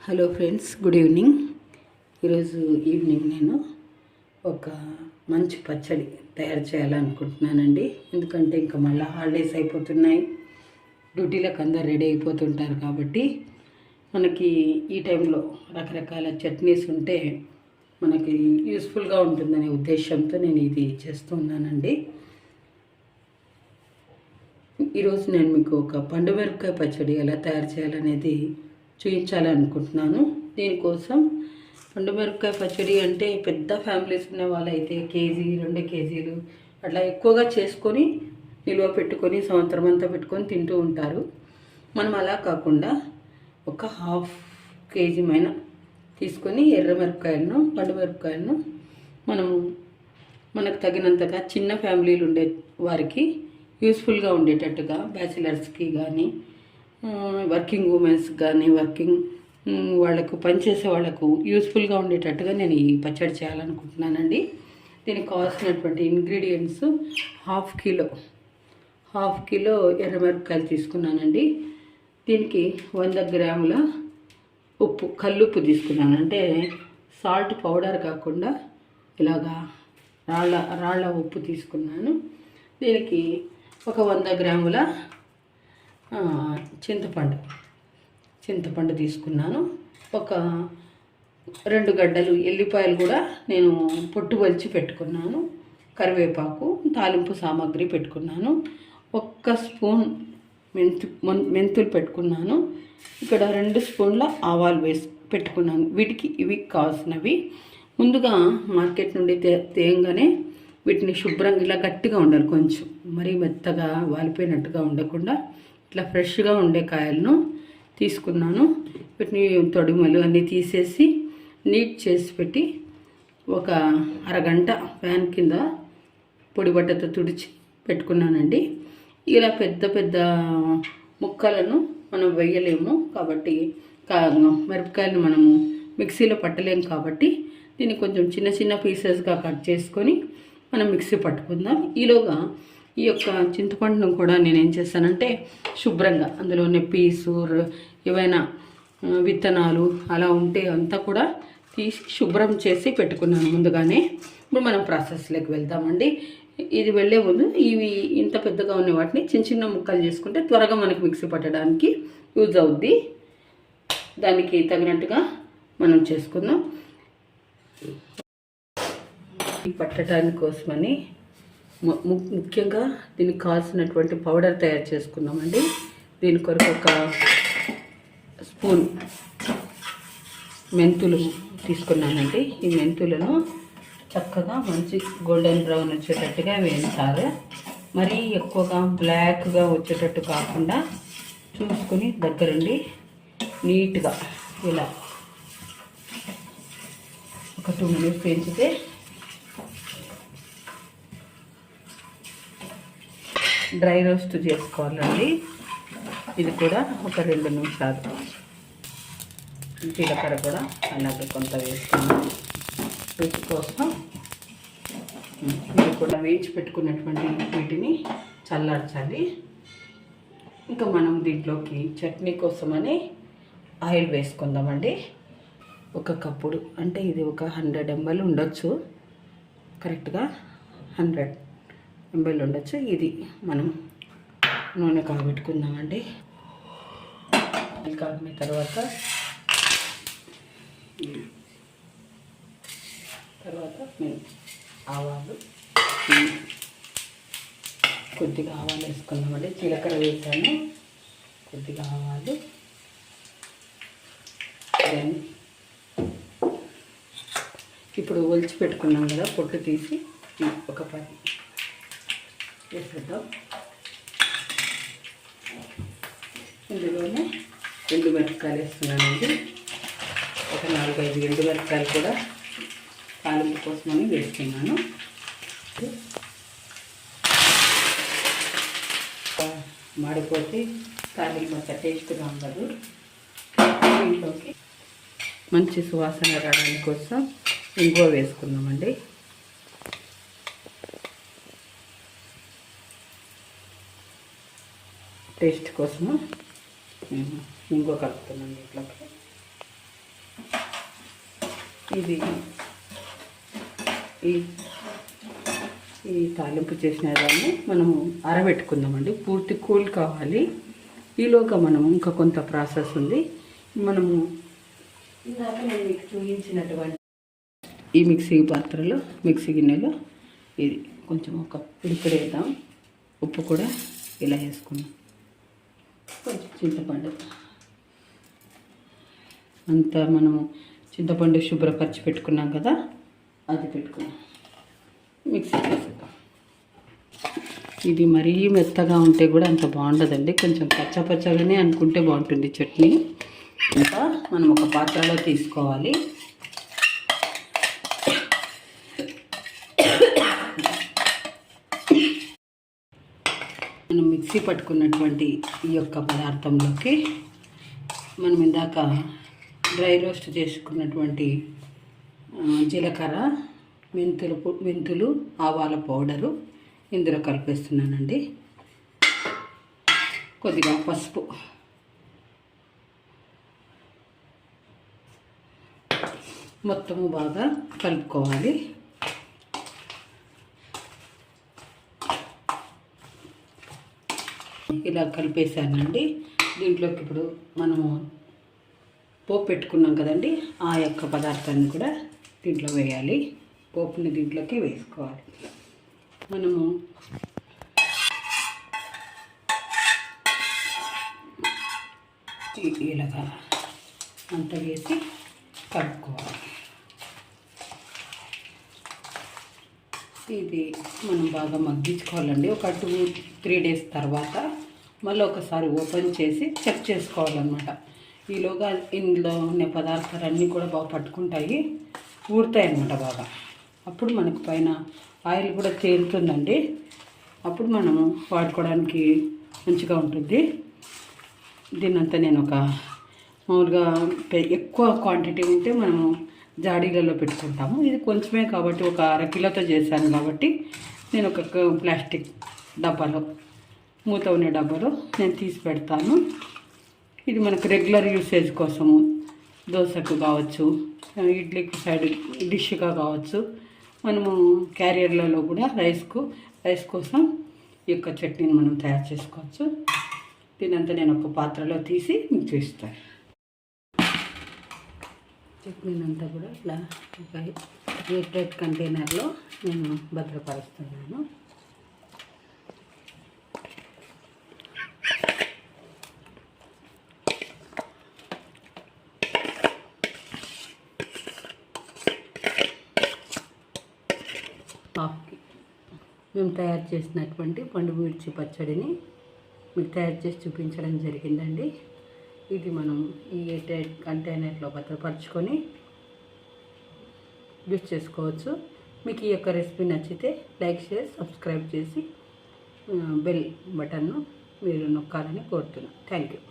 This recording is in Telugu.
Hello friends, good evening. ఈరోజు ఈవినింగ్ నేను ఒక మంచి పచ్చడి తయారు చేయాలనుకుంటున్నానండి. ఎందుకంటే ఇంకా మళ్ళీ హాలిడేస్ అయిపోతున్నాయి, డ్యూటీలకు అందరు రెడీ అయిపోతుంటారు. కాబట్టి మనకి ఈ టైంలో రకరకాల చట్నీస్ ఉంటే మనకి యూస్ఫుల్గా ఉంటుందనే ఉద్దేశంతో నేను ఇది చేస్తున్నానండి. ఈరోజు నేను మీకు ఒక పండుమిరపకాయ పచ్చడి ఎలా తయారు చేయాలనేది చూపించాలనుకుంటున్నాను. దీనికోసం పండుమిరపకాయ పచ్చడి అంటే పెద్ద ఫ్యామిలీస్ ఉన్న వాళ్ళైతే కేజీ 2 కేజీలు అట్లా ఎక్కువగా చేసుకొని నిల్వ పెట్టుకొని సంవత్సరం అంతా పెట్టుకొని తింటూ ఉంటారు. మనం అలా కాకుండా ఒక ½ కేజీ మైన తీసుకొని ఎర్రమిరపకాయలను పండుమిరపకాయలను మనకు తగినంతగా చిన్న ఫ్యామిలీలు ఉండే వారికి యూస్ఫుల్గా ఉండేటట్టుగా బ్యాచిలర్స్కి కానీ వర్కింగ్ ఉమెన్స్ కానీ వాళ్ళకు పనిచేసే వాళ్ళకు యూస్ఫుల్గా ఉండేటట్టుగా నేను ఈ పచ్చడి చేయాలనుకుంటున్నానండి. దీనికి కావాల్సినటువంటి ఇంగ్రీడియంట్స్ ½ కిలో ఎర్రమిరపకాయలు తీసుకున్నానండి. దీనికి 100 గ్రాముల ఉప్పు, కల్లుప్పు తీసుకున్నాను. అంటే సాల్ట్ పౌడర్ కాకుండా ఇలాగా రాళ్ళ ఉప్పు తీసుకున్నాను. దీనికి ఒక 100 గ్రాముల చింతపండు తీసుకున్నాను. ఒక 2 గడ్డలు ఎల్లిపాయలు కూడా నేను పొట్టు వలిచి పెట్టుకున్నాను. కరివేపాకు, తాలింపు సామాగ్రి పెట్టుకున్నాను. 1 స్పూన్ మెంతులు పెట్టుకున్నాను. ఇక్కడ 2 స్పూన్ల ఆవాలు వేసి పెట్టుకున్నాను. ఇవి కావాల్సినవి. ముందుగా మార్కెట్ నుండి తేయంగానే వీటిని శుభ్రంగా ఇలా గట్టిగా ఉండాలి, కొంచెం మరీ మెత్తగా వాలిపోయినట్టుగా ఉండకుండా ఇట్లా ఫ్రెష్గా ఉండే కాయలను తీసుకున్నాను. వీటిని తొడిమలు అన్నీ తీసేసి నీట్ చేసి పెట్టి ఒక అరగంట ఫ్యాన్ కింద పొడి బట్టతో తుడిచి పెట్టుకున్నానండి. ఇలా పెద్ద ముక్కలను మనం వేయలేము కాబట్టి, మిరపకాయలను మనము మిక్సీలో పట్టలేము కాబట్టి దీన్ని కొంచెం చిన్న పీసెస్గా కట్ చేసుకొని మనం మిక్సీ పట్టుకుందాం. ఈలోగా ఈ యొక్క చింతపండును కూడా నేనేం చేస్తానంటే శుభ్రంగా అందులోనే పీసు ఏవైనా విత్తనాలు అలా ఉంటే అంతా కూడా తీసి శుభ్రం చేసి పెట్టుకున్నాను ముందుగానే. ఇప్పుడు మనం ప్రాసెస్లోకి వెళ్దామండి. ఇది వెళ్ళే ముందు ఇవి ఇంత పెద్దగా ఉన్న వాటిని చిన్న ముక్కలు చేసుకుంటే త్వరగా మనకి మిక్సీ పట్టడానికి యూజ్ అవుద్ది. దానికి తగినట్టుగా మనం చేసుకుందాం. పట్టడానికి కోసమని ముఖ్యంగా దీనికి కావాల్సినటువంటి పౌడర్ తయారు చేసుకుందామండి. దీని కొరకు ఒక స్పూన్ మెంతులు తీసుకున్నానండి. ఈ మెంతులను చక్కగా మంచి గోల్డెన్ బ్రౌన్ వచ్చేటట్టుగా వేయించాలి. మరీ ఎక్కువగా బ్లాక్గా వచ్చేటట్టు కాకుండా చూసుకుని దగ్గరుండి నీట్గా ఇలా ఒక 2 మినిట్స్ వేయించితే డ్రై రోస్ట్ చేసుకోవాలండి. ఇది కూడా ఒక 2 నిమిషాలు. జీలకర్ర కూడా అలాగే కొంత వేసుకున్నాం రుచి కోసం. ఇది కూడా వేయించి పెట్టుకున్నటువంటి వీటిని చల్లార్చాలి. ఇంకా మనం దీంట్లోకి చట్నీ కోసమని ఆయిల్ వేసుకుందామండి. 1 కప్పుడు అంటే ఇది ఒక 100 ml ఉండొచ్చు, కరెక్ట్గా 100 ml ఉండొచ్చు. ఇది మనం నూనె కాబెట్టుకుందామండి. కాగిన తర్వాత మేము కొద్దిగా ఆవాలు వేసుకుందామండి. జీలకర్ర వేసాను, కొద్దిగా ఆవాలు. దెన్ ఇప్పుడు ఒలిచి పెట్టుకున్నాం కదా, పొట్టు తీసి ఒక 10 వేసేద్దాం. ఇందులోనే ఎండుమిరపకాయలు వేస్తున్నానండి. ఒక 4-5 ఎండుమిరపకాయలు కూడా తాలింపు కోసమని వేస్తున్నాను. మాడిపోతే తాలింపు అంత టేస్ట్గా ఉండదు. దీంట్లోకి మంచి సువాసన రావడానికి కోసం ఇంగువ వేసుకున్నామండి. టేస్ట్ కోసము ఇంగువ కలుపుతున్నాను దీంట్లోకి. ఇది ఈ తాలింపు చేసిన దాన్ని మనము ఆరబెట్టుకుందామండి. పూర్తి కూల్ కావాలి. ఈలోగా మనము ఇంకా కొంత ప్రాసెస్ ఉంది. మనము ఇందాక నేను మీకు చూపించినటువంటి ఈ మిక్సీ పాత్రలో, మిక్సీ గిన్నెలో ఇది కొంచెం ఒక పిడికెడు వేద్దాం. ఉప్పు కూడా ఇలా వేసుకున్నాం. కొంచెం చింతపండు అంతా మనము చింతపండు శుభ్రపరిచి పెట్టుకున్నాం కదా, అది పెట్టుకున్నాం. మిక్సీ వేసుకుందాం. ఇది మరీ మెత్తగా ఉంటే కూడా అంత బాగుండదండి. కొంచెం పచ్చగానే అనుకుంటే బాగుంటుంది చట్నీ. ఇంకా మనం ఒక పాత్రలో తీసుకోవాలి. మనం మిక్సీ పట్టుకున్నటువంటి ఈ యొక్క పదార్థంలోకి మనం ఇందాక డ్రై రోస్ట్ చేసుకున్నటువంటి జీలకర్ర, మెంతులు, ఆవాల పౌడరు ఇందులో కలిపేస్తున్నానండి. కొద్దిగా పసుపు, మొత్తము బాగా కలుపుకోవాలి. ఇలా కలిపేసానండి. దీంట్లోకి ఇప్పుడు మనము పోపు పెట్టుకున్నాం కదండి, ఆ యొక్క పదార్థాన్ని కూడా దీంట్లో వేయాలి. పోపుని దీంట్లోకి వేసుకోవాలి. మనము ఇలాగా అంత వేసి కలుపుకోవాలి. ఇది మనం బాగా మగ్గించుకోవాలండి. ఒక 2-3 డేస్ తర్వాత మళ్ళీ ఒకసారి ఓపెన్ చేసి చెక్ చేసుకోవాలన్నమాట. ఈలోగా ఇందులో ఉన్న పదార్థాలన్నీ కూడా బాగా పట్టుకుంటాయి, ఊరుతాయి అన్నమాట బాగా. అప్పుడు మనకు పైన ఆయిల్ కూడా తేలుతుందండి. అప్పుడు మనము వాడుకోవడానికి మంచిగా ఉంటుంది. దీన్నంతా నేను ఒక మామూలుగా ఎక్కువ క్వాంటిటీ ఉంటే మనము జాడీలలో పెట్టుకుంటాము. ఇది కొంచెమే కాబట్టి ఒక 1/2 కిలోతో చేశాను కాబట్టి నేను ఒక ప్లాస్టిక్ డబ్బాలో, మూత ఉన్న డబ్బాలో నేను తీసి పెడతాను. ఇది మనకు రెగ్యులర్ యూసేజ్ కోసము, దోశకు కావచ్చు, ఇడ్లీకి సైడ్ డిష్గా కావచ్చు, మనము క్యారియర్లలో కూడా రైస్ కోసం ఈ యొక్క చట్నీని మనం తయారు చేసుకోవచ్చు. దీనంతా నేను ఒక పాత్రలో తీసి మీకు చూస్తాను. చట్నీని అంతా కూడా ఇట్లా ఒక ఎయిర్ కంటైనర్లో నేను భద్రపరుస్తున్నాను. మేము తయారు చేసినటువంటి పండు మిర్చి పచ్చడిని మీకు తయారు చేసి చూపించడం జరిగిందండి. ఇది మనం ఈ ఎయిర్ కంటైనర్లో భద్రపరచుకొని యూజ్ చేసుకోవచ్చు. మీకు ఈ యొక్క రెసిపీ నచ్చితే లైక్, షేర్, సబ్స్క్రైబ్ చేసి బెల్ బటన్ను మీరు నొక్కాలని కోరుతున్నాను. Thank you.